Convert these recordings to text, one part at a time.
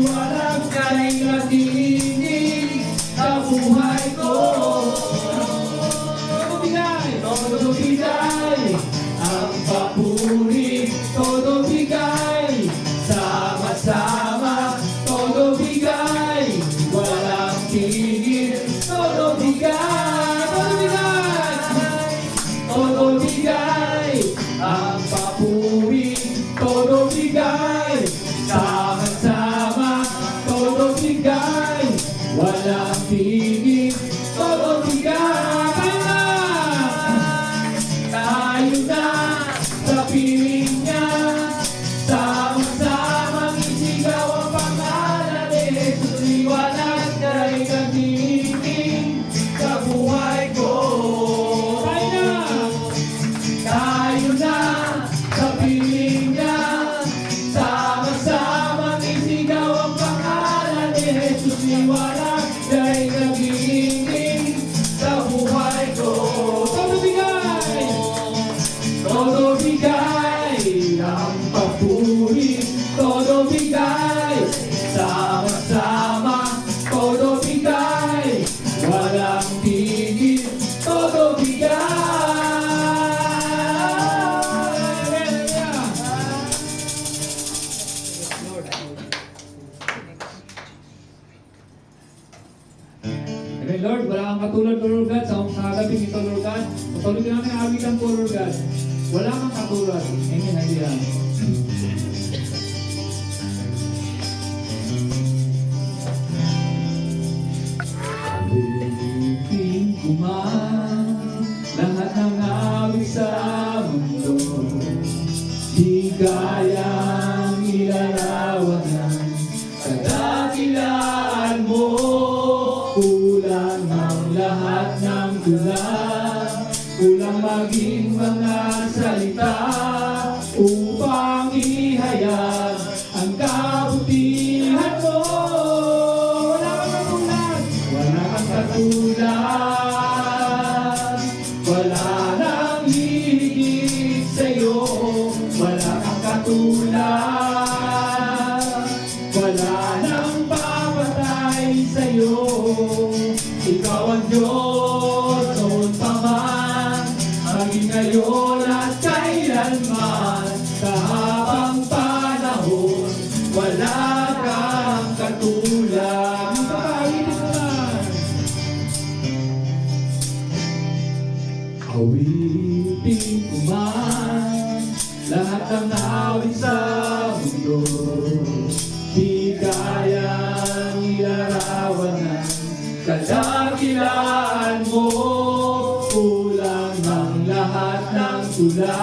liwanag kay nagdinig sa buhay ko. Todo bigay ang papuri, todo bigay sama-sama, todo bigay walang tigil, todo bigay, todo bigay ang papuri, todo bigay sama-sama, todo bigay walang tigil, todo bigay. Tayo na sa piling niya, sama-samang isigaw ang pangalan ni Jesus. Liwanag kay nagdinig sa buhay ko. Tayo na sa piling niya, sama-samang isigaw ang pangalan ni Jesus. Liwanag kay nagdinig sa buhay ko. Todo bigay ang papuri, todo bigay sama-sama, todo bigay walang tigil, todo bigay. Amen, Lord, wala kang katulad, Lord God, sa gabi nito, Lord God. Patuloy ka namin awitan po, Lord God. Wala kang katulad. Amen, hallelujah. Awitin ko man lahat ng awit sa mundo, di kayang ilarawan ng kadakilaan mo. Kulang ang lahat ng tulang, kulang maging mga salita upang ihayag ang kabutihan mo. Wala kang katulad, wala kang katulad, wala nang hihigit sa'yo. Wala kang katulad, wala nang papatay sa'yo. Ikaw ang Diyos noon pa man, maging ngayon at kailanman, sa habang panahon, wala kang katulad. Awitin ko man lahat ng awit sa mundo, di kayang ilarawan ng kadakilaan mo. Kulang ang lahat ng tula,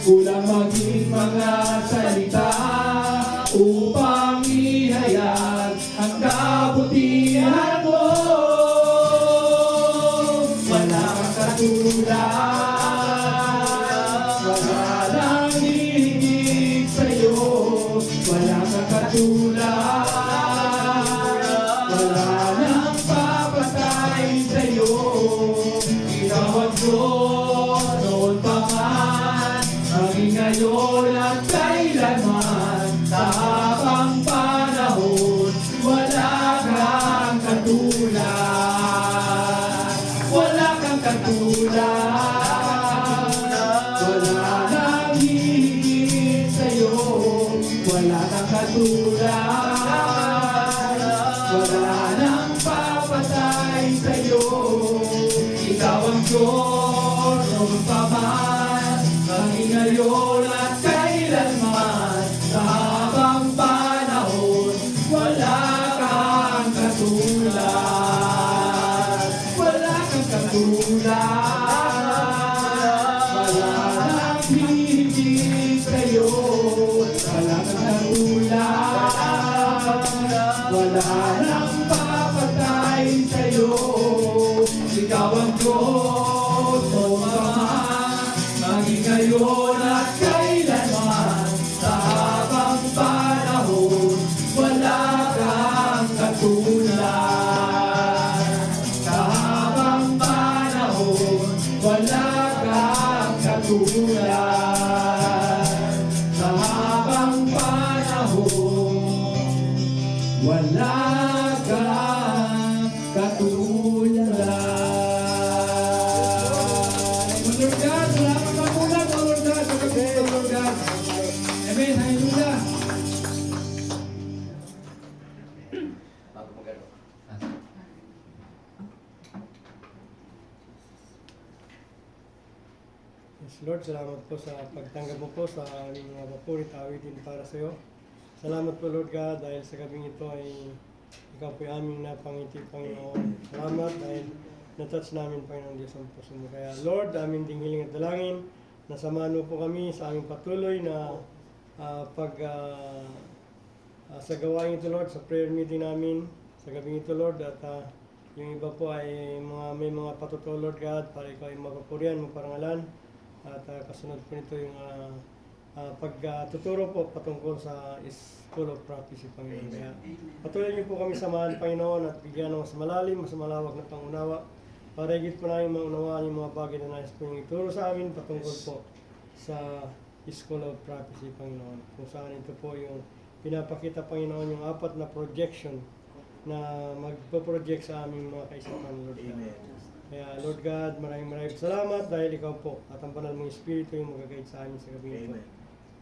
kulang maging mga salita upang ihayag ang kabutihan mo. Wala kang katulad, wala nang hihigit sa'yo. Wala kang katulad, wala nang papatay sa'yo. Ikaw ang Diyos noon pa man, maging ngayon at kailanman, sa habang panahon, wala kang katulad. Wala kang katulad, wala nang hihigit sa'yo. Wala kang katulad, wala nang papatay sa'yo. Ikaw ang Diyos noon pa man, maging ngayon at kailanman, sa habang panahon, wala kang katulad. Wala kang katulad, wala nang hihigit sa'yo. Wala kang katulad, wala nang papatay sa'yo. Ikaw ang Diyos noon pa man, maging ngayon at kailanman, sa habang panahon, wala kang katulad. Sa habang panahon, wala kang katulad. Sa habang panahon, Wala kang katulad. Lord God, wala kang katulad, O Lord God, sa gabi ito, Lord God. Amen, hallelujah. Yes, Lord, salamat po sa pagtanggap mo po sa aming mga papurit awitin para sa iyo. Salamat po, Lord God, dahil sa gabing ito ay ikaw po yung aming napangiti, Panginoon. Salamat dahil natouch namin, Panginoon Diyos, ang puso mo. Kaya, Lord, aming ding hiling at dalangin, nasamahan mo po kami sa aming patuloy na sa gawain ito, Lord, sa prayer meeting namin, sa gabing ito, Lord, at yung iba po ay may mga patutuo, Lord God, para ikaw ay mapapurihan, maparangalan. At kasunod po nito yung pagtuturo po patungkol sa School of Prophecy, Panginoon. Kaya patuloy niyo po kami samahan, Panginoon, at bigyan ng mas malalim, mas malawak na pangunawa para higit po namin maunawaan yung mga bagay na nais po yung ituro sa amin patungkol po sa School of Prophecy, Panginoon. Kung saan ito po yung pinapakita, Panginoon, yung 4 na projection na magpo-project sa aming mga kaisipan, Lord God. Kaya Lord God, maraming salamat dahil ikaw po at ang banal mong Espiritu yung mag-guide sa amin sa gabi ito.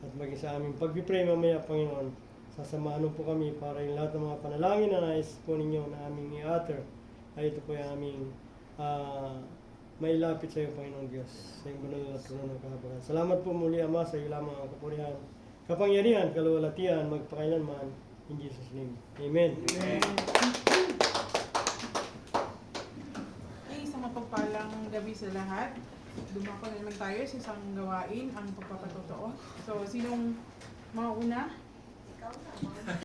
At maging sa aming pag-pray mamaya, Panginoon, sasamahan po kami para yung lahat ng mga panalangin na nais po ninyo na aming i-utter ay ito po yung aming mailapit sa iyo, Panginoon Diyos, sa iyong banal na trono ng kahabagan. Salamat po muli, Ama, sa iyo lamang ang kapurihan, kapangyarihan, kaluwalhatian, magpakailanman. In Jesus' name. Amen. Okay, isang mapagpalang gabi sa lahat. Dumako na naman tayo sa isang gawain, ang pagpapatotoo. So, sinong mauna?